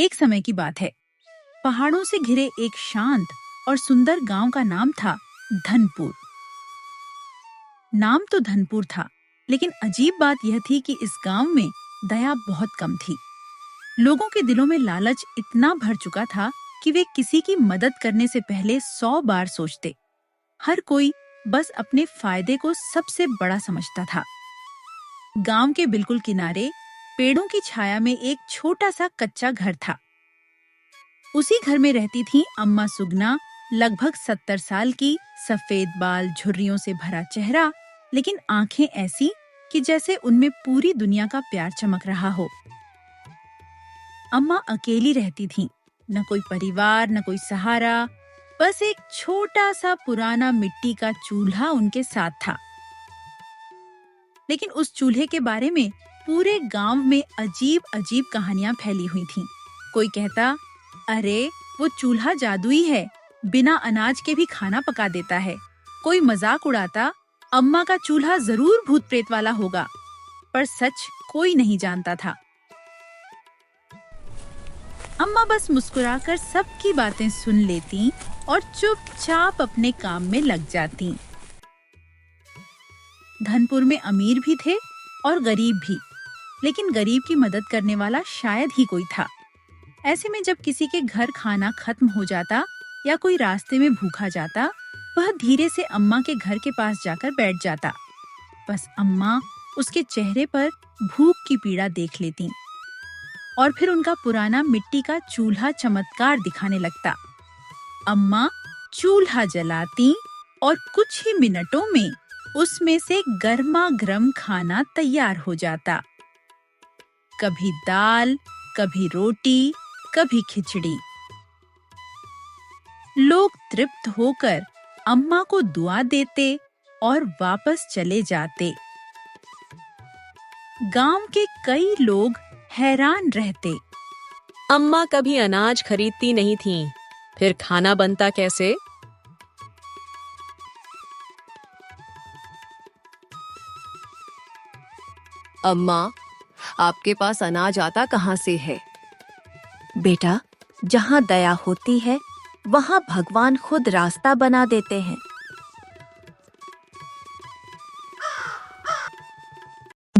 एक समय की बात है। पहाड़ों से घिरे एक शांत और सुंदर गांव का नाम था धनपुर। नाम तो धनपुर था, लेकिन अजीब बात यह थी कि इस गांव में दया बहुत कम थी। लोगों के दिलों में लालच इतना भर चुका था कि वे किसी की मदद करने से पहले 100 बार सोचते। हर कोई बस अपने फायदे को सबसे बड़ा समझता था। गांव के बिल्कुल किनारे पेड़ों की छाया में एक छोटा सा कच्चा घर था। उसी घर में रहती थी अम्मा सुगना, लगभग 70 साल की, सफेद बाल, झुर्रियों से भरा चेहरा, लेकिन आंखें ऐसी कि जैसे उनमें पूरी दुनिया का प्यार चमक रहा हो। अम्मा अकेली रहती थीं, न कोई परिवार, न कोई सहारा, बस एक छोटा सा पुराना मिट्टी का चूल्हा उनके साथ था। लेकिन उस चूल्हे के बारे में पूरे गांव में अजीब अजीब कहानियां फैली हुई थीं। कोई कहता, अरे वो चूल्हा जादुई है, बिना अनाज के भी खाना पका देता है। कोई मजाक उड़ाता, अम्मा का चूल्हा जरूर भूत प्रेत वाला होगा। पर सच कोई नहीं जानता था। अम्मा बस मुस्कुराकर सबकी बातें सुन लेती और चुपचाप अपने काम में लग जाती। धनपुर में अमीर भी थे और गरीब भी, लेकिन गरीब की मदद करने वाला शायद ही कोई था। ऐसे में जब किसी के घर खाना खत्म हो जाता या कोई रास्ते में भूखा जाता, वह धीरे से अम्मा के घर के पास जाकर बैठ जाता। बस अम्मा उसके चेहरे पर भूख की पीड़ा देख लेती और फिर उनका पुराना मिट्टी का चूल्हा चमत्कार दिखाने लगता। अम्मा चूल्हा जलाती और कुछ ही मिनटों में उसमें से गर्मा गर्म खाना तैयार हो जाता। कभी दाल, कभी रोटी, कभी खिचड़ी। लोग तृप्त होकर अम्मा को दुआ देते और वापस चले जाते। गांव के कई लोग हैरान रहते। अम्मा कभी अनाज खरीदती नहीं थीं, फिर खाना बनता कैसे? अम्मा, आपके पास अनाज आता कहाँ से है? बेटा, जहाँ दया होती है वहाँ भगवान खुद रास्ता बना देते हैं।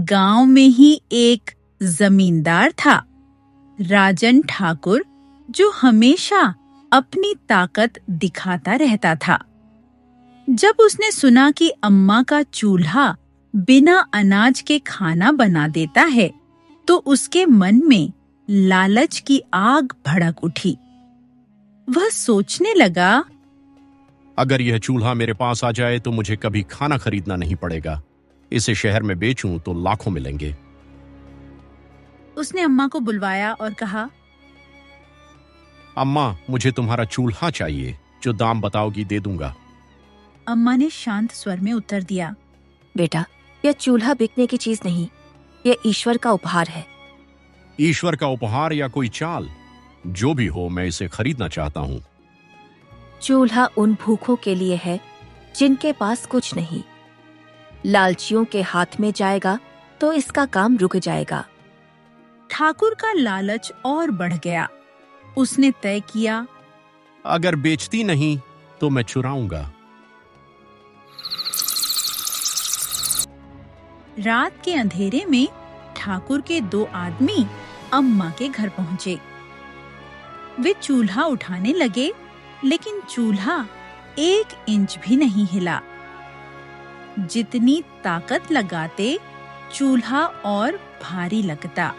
गांव में ही एक जमींदार था, राजन ठाकुर, जो हमेशा अपनी ताकत दिखाता रहता था। जब उसने सुना कि अम्मा का चूल्हा बिना अनाज के खाना बना देता है, तो उसके मन में लालच की आग भड़क उठी। वह सोचने लगा, अगर यह चूल्हा मेरे पास आ जाए तो मुझे कभी खाना खरीदना नहीं पड़ेगा। इसे शहर में बेचूं तो लाखों मिलेंगे। उसने अम्मा को बुलवाया और कहा, अम्मा, मुझे तुम्हारा चूल्हा चाहिए, जो दाम बताओगी दे दूंगा। अम्मा ने शांत स्वर में उत्तर दिया, बेटा, यह चूल्हा बिकने की चीज नहीं, यह ईश्वर का उपहार है। ईश्वर का उपहार या कोई चाल, जो भी हो, मैं इसे खरीदना चाहता हूँ। चूल्हा उन भूखों के लिए है जिनके पास कुछ नहीं। लालचियों के हाथ में जाएगा तो इसका काम रुक जाएगा। ठाकुर का लालच और बढ़ गया। उसने तय किया, अगर बेचती नहीं तो मैं चुराऊंगा। रात के अंधेरे में ठाकुर के 2 आदमी अम्मा के घर पहुंचे। वे चूल्हा उठाने लगे, लेकिन चूल्हा 1 इंच भी नहीं हिला। जितनी ताकत लगाते, चूल्हा और भारी लगता।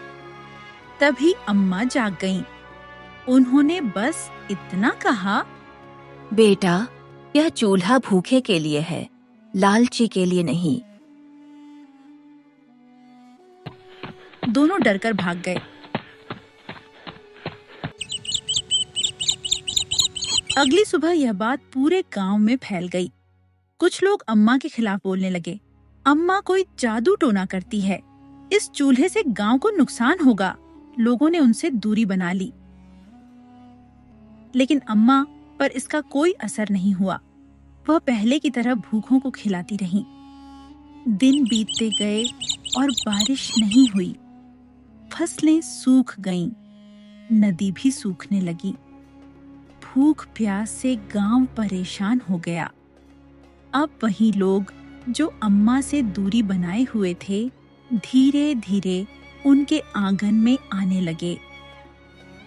तभी अम्मा जाग गईं। उन्होंने बस इतना कहा, बेटा, यह चूल्हा भूखे के लिए है, लालची के लिए नहीं। दोनों डरकर भाग गए। अगली सुबह यह बात पूरे गांव में फैल गई। कुछ लोग अम्मा के खिलाफ बोलने लगे, अम्मा कोई जादू टोना करती है, इस चूल्हे से गांव को नुकसान होगा। लोगों ने उनसे दूरी बना ली, लेकिन अम्मा पर इसका कोई असर नहीं हुआ। वह पहले की तरह भूखों को खिलाती रहीं। दिन बीतते गए और बारिश नहीं हुई। फसलें सूख गईं। नदी भी सूखने लगी। भूख प्यास से गांव परेशान हो गया। अब वही लोग जो अम्मा से दूरी बनाए हुए थे, धीरे धीरे उनके आंगन में आने लगे।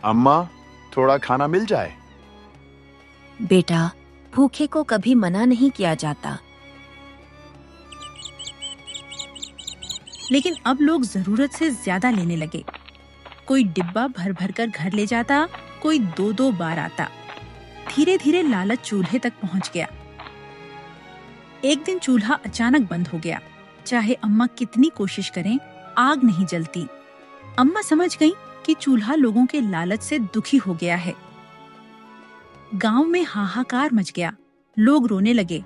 अम्मा, थोड़ा खाना मिल जाए। बेटा, भूखे को कभी मना नहीं किया जाता। लेकिन अब लोग जरूरत से ज्यादा लेने लगे। कोई डिब्बा भर भर कर घर ले जाता, कोई दो दो बार आता। धीरे धीरे लालच चूल्हे तक पहुंच गया। एक दिन चूल्हा अचानक बंद हो गया। चाहे अम्मा कितनी कोशिश करें, आग नहीं जलती। अम्मा समझ गईं कि चूल्हा लोगों के लालच से दुखी हो गया है। गांव में हाहाकार मच गया। लोग रोने लगे।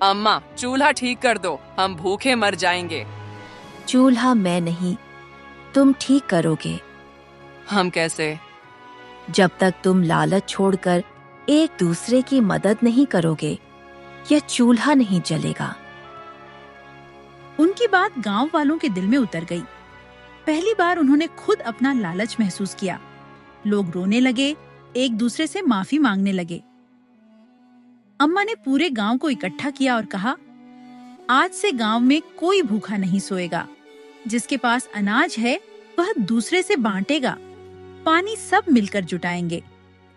अम्मा, चूल्हा ठीक कर दो, हम भूखे मर जाएंगे। चूल्हा मैं नहीं, तुम ठीक करोगे। हम कैसे? जब तक तुम लालच छोड़कर एक दूसरे की मदद नहीं करोगे, यह चूल्हा नहीं जलेगा। उनकी बात गांव वालों के दिल में उतर गई। पहली बार उन्होंने खुद अपना लालच महसूस किया। लोग रोने लगे, एक दूसरे से माफी मांगने लगे। अम्मा ने पूरे गांव को इकट्ठा किया और कहा, आज से गांव में कोई भूखा नहीं सोएगा। जिसके पास अनाज है वह दूसरे से बांटेगा। पानी सब मिलकर जुटाएंगे।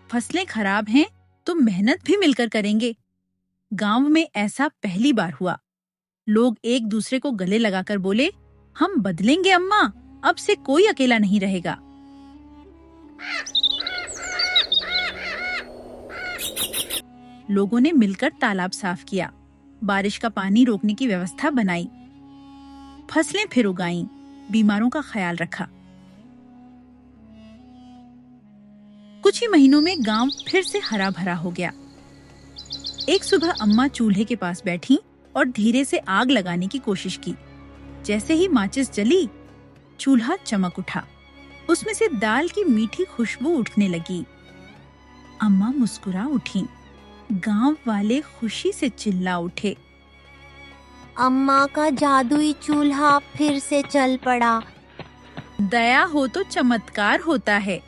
फसलें खराब हैं तो मेहनत भी मिलकर करेंगे। गांव में ऐसा पहली बार हुआ। लोग एक दूसरे को गले लगाकर बोले, हम बदलेंगे अम्मा, अब से कोई अकेला नहीं रहेगा। लोगों ने मिलकर तालाब साफ किया, बारिश का पानी रोकने की व्यवस्था बनाई, फसलें फिर उगाईं, बीमारों का ख्याल रखा। कुछ ही महीनों में गांव फिर से हरा भरा हो गया। एक सुबह अम्मा चूल्हे के पास बैठी और धीरे से आग लगाने की कोशिश की। जैसे ही माचिस जली, चूल्हा चमक उठा। उसमें से दाल की मीठी खुशबू उठने लगी। अम्मा मुस्कुरा उठी। गांव वाले खुशी से चिल्ला उठे, अम्मा का जादुई चूल्हा फिर से चल पड़ा। दया हो तो चमत्कार होता है,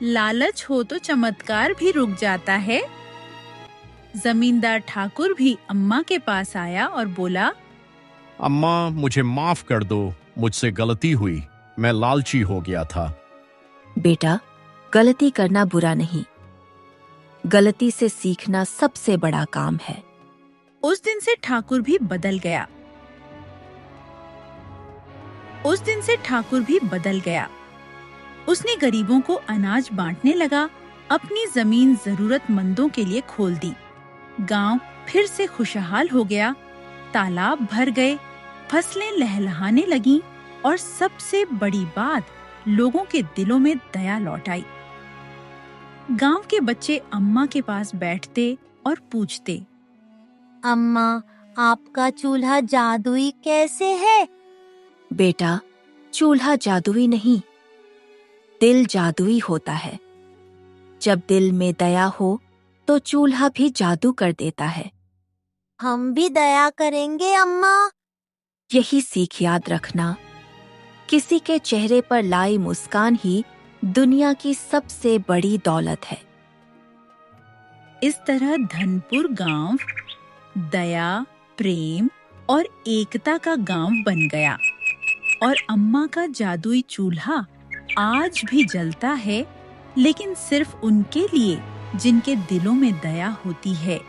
लालच हो तो चमत्कार भी रुक जाता है। जमींदार ठाकुर भी अम्मा के पास आया और बोला, अम्मा, मुझे माफ कर दो, मुझसे गलती हुई, मैं लालची हो गया था। बेटा, गलती करना बुरा नहीं, गलती से सीखना सबसे बड़ा काम है। उस दिन से ठाकुर भी बदल गया। उसने गरीबों को अनाज बांटने लगा, अपनी जमीन जरूरतमंदों के लिए खोल दी। गांव फिर से खुशहाल हो गया, तालाब भर गए, फसलें लहलहाने लगीं और सबसे बड़ी बात, लोगों के दिलों में दया लौट आई। गांव के बच्चे अम्मा के पास बैठते और पूछते, अम्मा, आपका चूल्हा जादुई कैसे है? बेटा, चूल्हा जादुई नहीं, दिल जादुई होता है। जब दिल में दया हो तो चूल्हा भी जादू कर देता है। हम भी दया करेंगे अम्मा। यही सीख याद रखना, किसी के चेहरे पर लाई मुस्कान ही दुनिया की सबसे बड़ी दौलत है। इस तरह धनपुर गांव दया, प्रेम और एकता का गांव बन गया और अम्मा का जादुई चूल्हा आज भी जलता है, लेकिन सिर्फ उनके लिए जिनके दिलों में दया होती है।